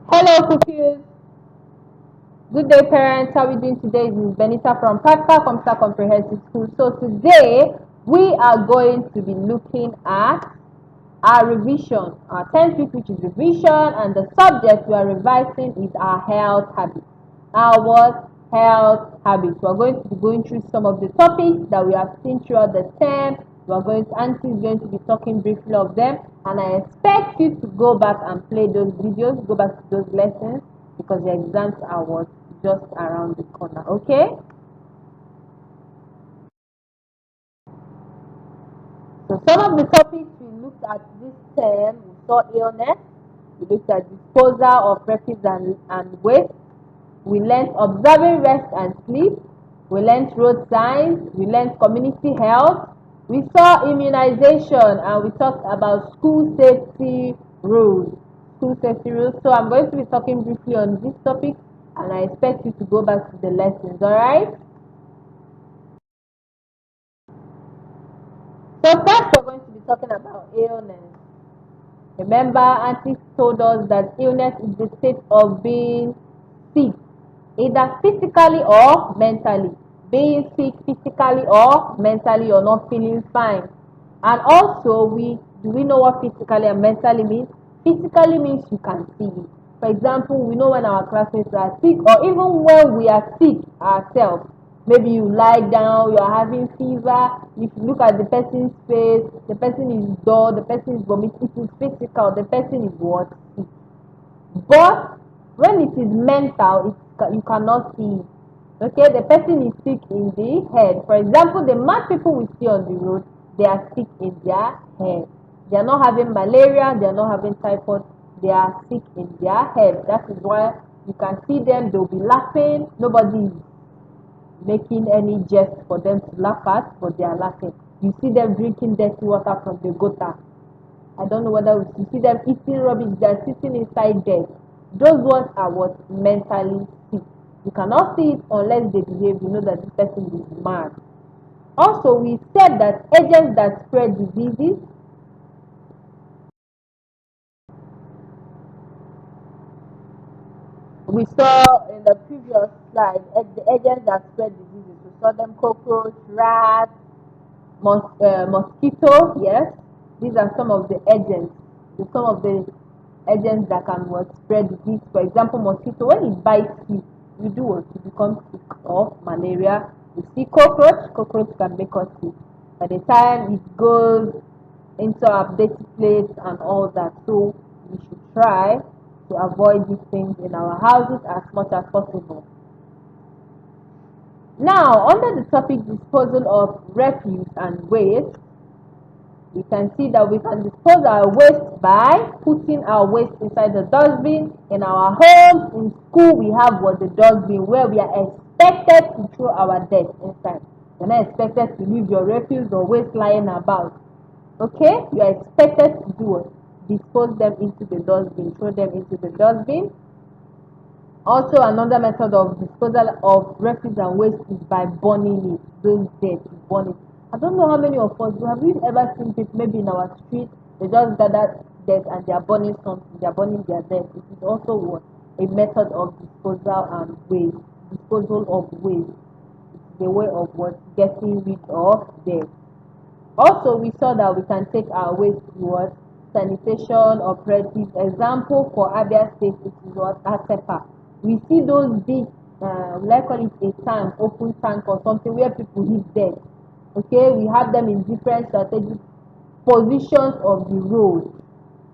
Hello, cookies. Good day, parents. How are we doing today? This is Benita from Practical Computer Comprehensive School. So today we are going to be looking at our revision, our 10th week, which is revision, and the subject we are revising is our health habits. Our what? Health habits. We are going to be going through some of the topics that we have seen throughout the term. Auntie is going to be talking briefly of them, and I expect you to go back and play those videos, go back to those lessons, because the exams are what? Just around the corner. Okay? So some of the topics we looked at this term, we saw illness, we looked at disposal of refuse and waste, we learned observing rest and sleep, we learned road signs, we learned community health, we saw immunization, and we talked about school safety rules. School safety rules. So I'm going to be talking briefly on this topic, and I expect you to go back to the lessons, alright? So first we're going to be talking about illness. Remember, Auntie told us that illness is the state of being sick, either physically or mentally. Being sick physically or mentally, you're not feeling fine. And also, do we know what physically and mentally means? Physically means you can see it. For example, we know when our classmates are sick, or even when we are sick ourselves. Maybe you lie down, you are having fever. If you look at the person's face, the person is dull, the person is vomiting. It is physical. The person is what? Sick. But when it is mental, you cannot see it. Okay, the person is sick in the head. For example, the mad people we see on the road, they are sick in their head. They are not having malaria, they are not having typhoid, they are sick in their head. That is why you can see them, they'll be laughing. Nobody is making any jest for them to laugh at, but they are laughing. You see them drinking dirty water from the gutter. I don't know whether you see them eating rubbish, they're sitting inside there. Those ones are what? Mentally sick. You cannot see it unless they behave. You know that this person is mad. Also, we said that agents that spread diseases, we saw in the previous slide, the agents that spread diseases. We saw them cockroach, rats, mosquito. Yes, these are some of the agents. Some of the agents that can what spread disease. For example, mosquito, when it bites you, you do what? You become sick of malaria. You see cockroach can make us sick. By the time it goes into our dirty plates and all that, so we should try to avoid these things in our houses as much as possible. Now, under the topic disposal of refuse and waste, we can see that we can dispose our waste by putting our waste inside the dustbin. In our homes, in school, we have what the dustbin where we are expected to throw our dirt inside. You're not expected to leave your refuse or waste lying about. Okay? You are expected to do what? Dispose them into the dustbin, throw them into the dustbin. Also, another method of disposal of refuse and waste is by burning it. Those dirt, burn it. I don't know how many of us, have you ever seen people maybe in our street, they just gather dirt and they are burning something, they are burning their dirt. It is also what? A method of disposal and waste. Disposal of waste. It's the way of what? Getting rid of dirt. Also, we saw that we can take our waste towards sanitation operatives. Example for Abia State, it is what? ASEPA. We see those big, let's call it a tank, open tank or something where people hit dead. Okay, we have them in different strategic positions of the road.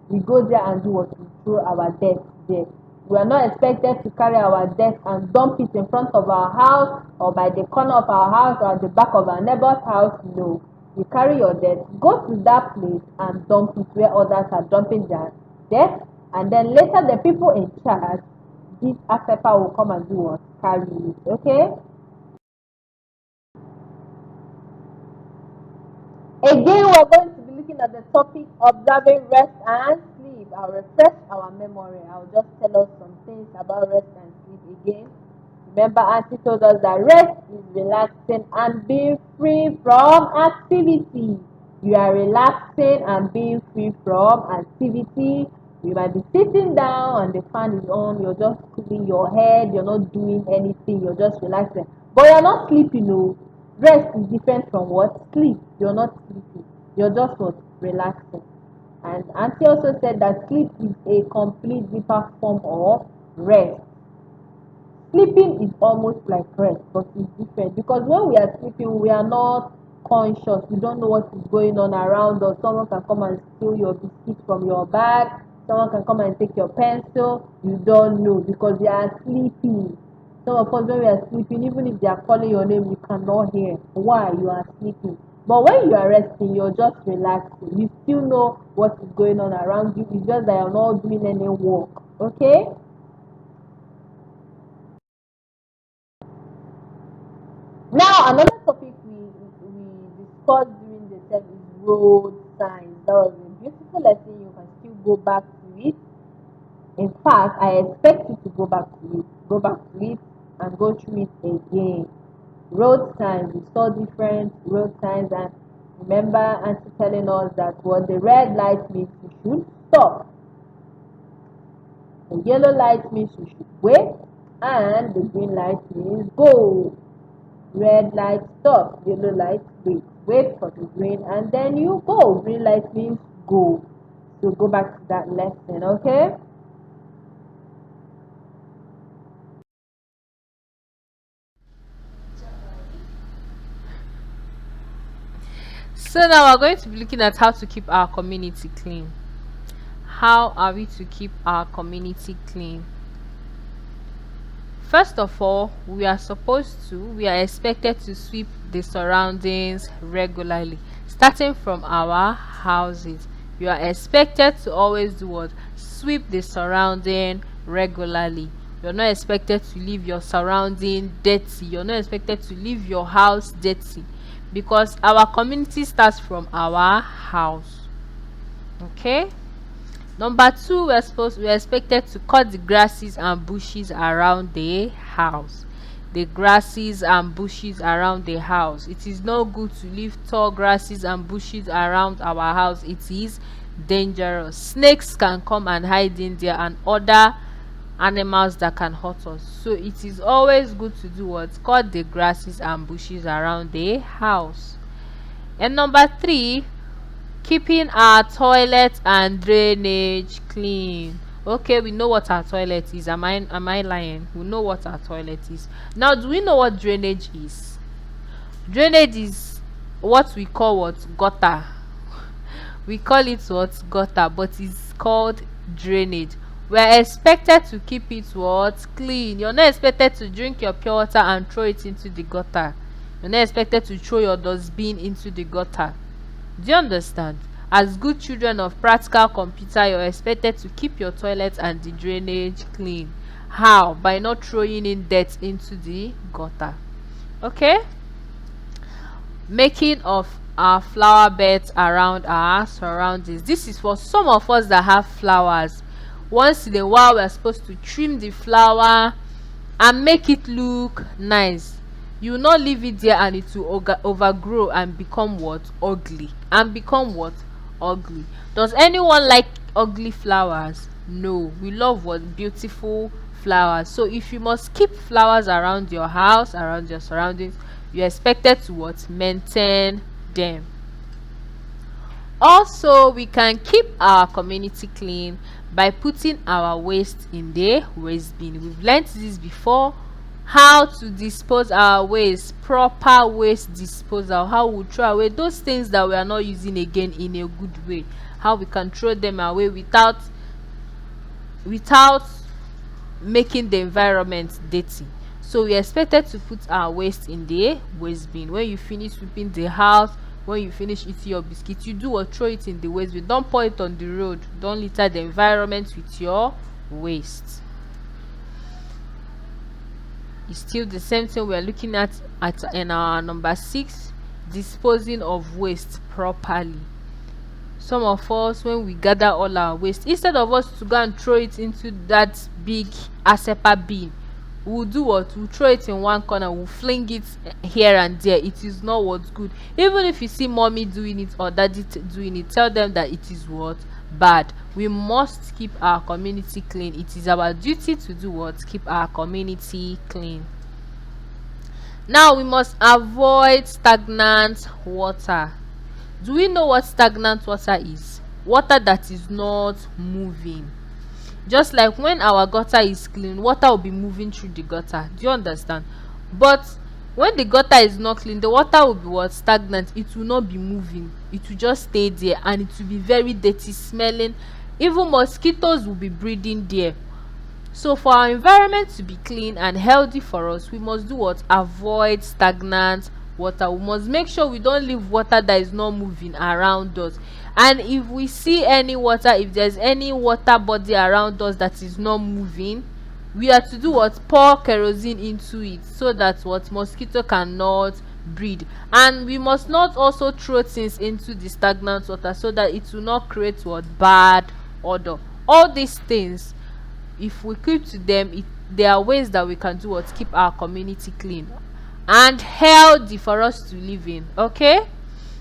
We go there and do what? We throw our debt there. We are not expected to carry our debt and dump it in front of our house or by the corner of our house or at the back of our neighbor's house. No. You carry your debt, go to that place and dump it where others are dumping their debt, and then later the people in charge, this ASEPA will come and do what? Carry it. Okay? Again, we're going to be looking at the topic observing rest and sleep. I'll refresh our memory. I'll just tell us some things about rest and sleep again. Remember, Auntie told us that rest is relaxing and being free from activity. You are relaxing and being free from activity. You might be sitting down and the fan is on, you're just cooling your head, you're not doing anything, you're just relaxing. But you're not sleeping, no. Rest is different from what? Sleep. You're not sleeping. You're just what? Relaxing. And Auntie also said that sleep is a complete deeper form of rest. Sleeping is almost like rest, but it's different because when we are sleeping, we are not conscious. We don't know what is going on around us. Someone can come and steal your biscuit from your bag. Someone can come and take your pencil. You don't know because you are sleeping. Some of us, when we are sleeping, even if they are calling your name, you cannot hear. Why? You are sleeping. But when you are resting, you're just relaxing. You still know what is going on around you. It's just that you're not doing any work. Okay? Now, another topic we discussed during the term is road signs. That was a beautiful lesson. You can still go back to it. In fact, I expect you to go back to it, and go through it again. Road signs. We saw different road signs, and remember Auntie telling us that what the red light means you should stop. The yellow light means you should wait, and the green light means go. Red light, stop. Yellow light, wait. Wait for the green and then you go. Green light means go. So go back to that lesson, okay? So now we're going to be looking at how to keep our community clean. How are we to keep our community clean? First of all, we are expected to sweep the surroundings regularly, starting from our houses. You are expected to always do what? Sweep the surrounding regularly. You're not expected to leave your surrounding dirty. You're not expected to leave your house dirty because our community starts from our house. Okay? Number two, we're expected to cut the grasses and bushes around the house. The grasses and bushes around the house. It is not good to leave tall grasses and bushes around our house. It is dangerous. Snakes can come and hide in there and other animals that can hurt us. So it is always good to do what? Cut the grasses and bushes around the house. And number three, keeping our toilet and drainage clean. Okay, we know what our toilet is. Am I lying? We know what our toilet is. Now, do we know what drainage is? Drainage is what we call what? Gutter. We call it what? Gutter, but it's called drainage. We are expected to keep it what? Clean. You're not expected to drink your pure water and throw it into the gutter. You're not expected to throw your dustbin into the gutter. Do you understand? As good children of practical computer, you're expected to keep your toilet and the drainage clean. How? By not throwing in dirt into the gutter. Okay? Making of our flower beds around our surroundings. This is for some of us that have flowers. Once in a while, we're supposed to trim the flower and make it look nice. You will not leave it there and it will overgrow and become what? Ugly. And become what? Ugly. Does anyone like ugly flowers? No. We love what? Beautiful flowers. So if you must keep flowers around your house, around your surroundings, you're expected to what? Maintain them. Also, we can keep our community clean by putting our waste in the waste bin. We've learned this before. How to dispose our waste, proper waste disposal, how we throw away those things that we are not using again in a good way, how we can throw them away without making the environment dirty. So we are expected to put our waste in the waste bin. When you finish sweeping the house, when you finish eating your biscuit, you do or throw it in the waste bin. Don't pour it on the road. Don't litter the environment with your waste. It's still the same thing we're looking at in our number 6, disposing of waste properly. Some of us, when we gather all our waste, instead of us to go and throw it into that big asepa bin, we'll do what? We'll throw it in one corner, we'll fling it here and there. It is not what's good. Even if you see mommy doing it or daddy doing it, tell them that it is what? Bad. We must keep our community clean. It is our duty to do what? Keep our community clean. Now we must avoid stagnant water. Do we know what stagnant water is? Water that is not moving. Just like when our gutter is clean, water will be moving through the gutter. Do you understand? But when the gutter is not clean, the water will be what? Stagnant. It will not be moving. It will just stay there, and it will be very dirty smelling. Even mosquitoes will be breeding there. So for our environment to be clean and healthy for us, we must do what? Avoid stagnant water. We must make sure we don't leave water that is not moving around us. And if we see any water, if there's any water body around us that is not moving, we are to do what? Pour kerosene into it, so that what? Mosquito cannot breed. And we must not also throw things into the stagnant water, so that it will not create what? Bad odor. All these things, if we keep to them, there are ways that we can do what? Keep our community clean and healthy for us to live in. Okay,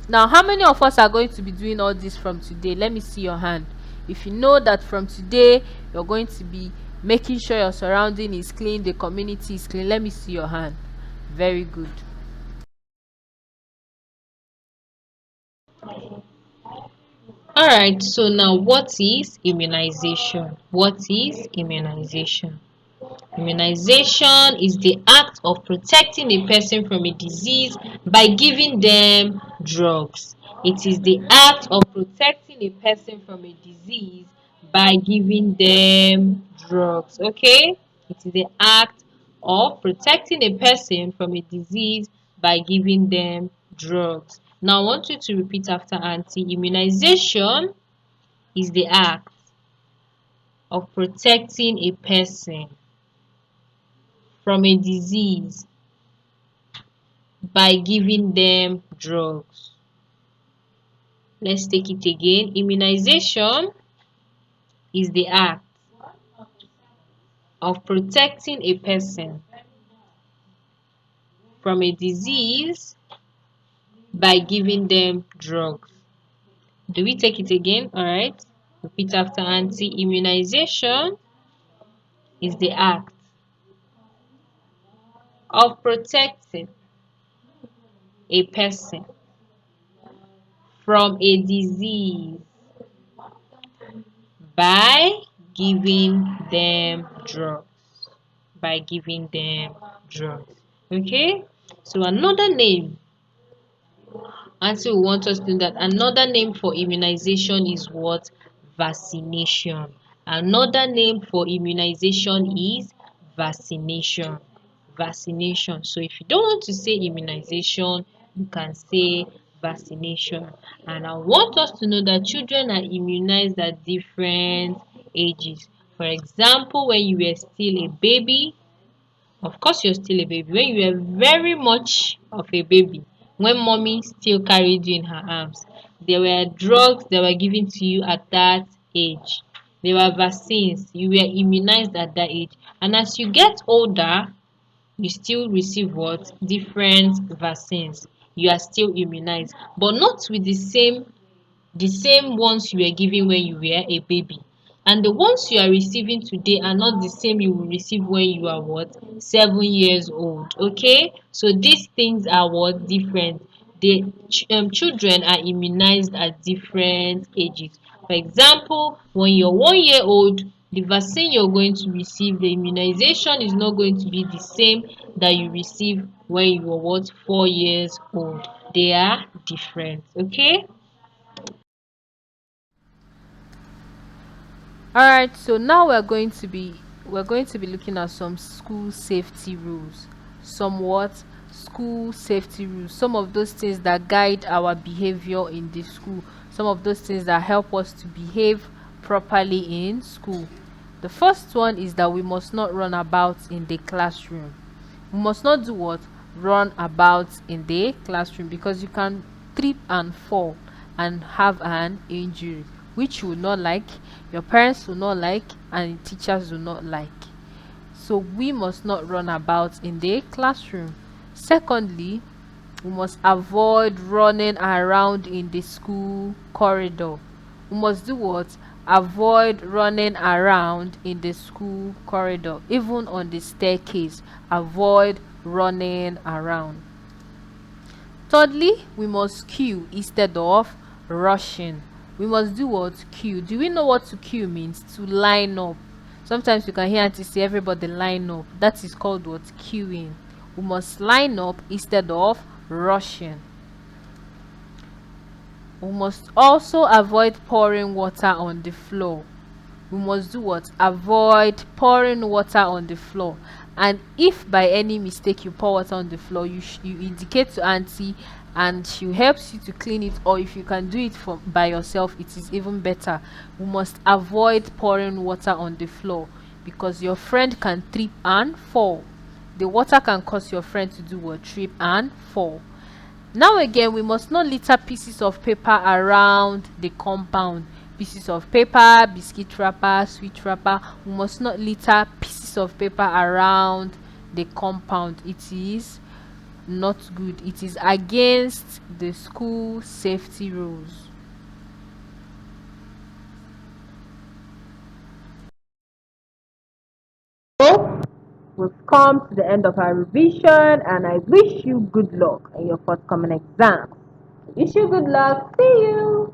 now how many of us are going to be doing all this from today? Let me see your hand. If you know that from today you're going to be making sure your surrounding is clean, the community is clean, let me see your hand. Very good. All right, so now what is immunization? What is immunization? Immunization is the act of protecting a person from a disease by giving them drugs. It is the act of protecting a person from a disease by giving them drugs. Okay? It is the act of protecting a person from a disease by giving them drugs. Now, I want you to repeat after Auntie. Immunization is the act of protecting a person from a disease by giving them drugs. Let's take it again. Immunization is the act of protecting a person from a disease by giving them drugs. Do we take it again? All right. Repeat after Auntie. Immunization is the act of protecting a person from a disease by giving them drugs. By giving them drugs. Okay? So another name, Auntie will want us to know that another name for immunization is what? Vaccination. Another name for immunization is vaccination. Vaccination. So if you don't want to say immunization, you can say vaccination. And I want us to know that children are immunized at different ages. For example, when you were still a baby, of course, you're still a baby. When you were very much of a baby, when mommy still carried you in her arms, there were drugs that were given to you at that age. There were vaccines. You were immunized at that age. And as you get older, you still receive what? Different vaccines. You are still immunized, but not with the same ones you were given when you were a baby. And the ones you are receiving today are not the same you will receive when you are what? 7 years old. Okay, so these things are what? Different. The children are immunized at different ages. For example, when you're 1 year old, the vaccine you're going to receive, the immunization is not going to be the same that you receive when you were what? 4 years old. They are different. Okay. All right, so now we're going to be looking at some school safety rules. Somewhat school safety rules. Some of those things that guide our behavior in the school. Some of those things that help us to behave properly in school. The first one is that we must not run about in the classroom. We must not do what? Run about in the classroom, because you can trip and fall and have an injury, which you will not like, your parents will not like, and teachers will not like. So we must not run about in the classroom. Secondly, we must avoid running around in the school corridor. We must do what? Avoid running around in the school corridor, even on the staircase. Avoid running around. Thirdly, we must queue instead of rushing. We must do what? Queue. Do we know what to queue means? To line up. Sometimes you can hear auntie say everybody line up. That is called what? Queuing. We must line up instead of rushing. We must also avoid pouring water on the floor. We must do what? Avoid pouring water on the floor. And if by any mistake you pour water on the floor, you indicate to auntie and she helps you to clean it, or if you can do it by yourself, it is even better. We must avoid pouring water on the floor because your friend can trip and fall. The water can cause your friend to do what? Trip and fall. Now again, we must not litter pieces of paper around the compound. Pieces of paper, biscuit wrapper, sweet wrapper. We must not litter pieces of paper around the compound. It is not good. It is against the school safety rules. So we've come to the end of our revision, and I wish you good luck in your forthcoming exams. Wish you good luck. See you.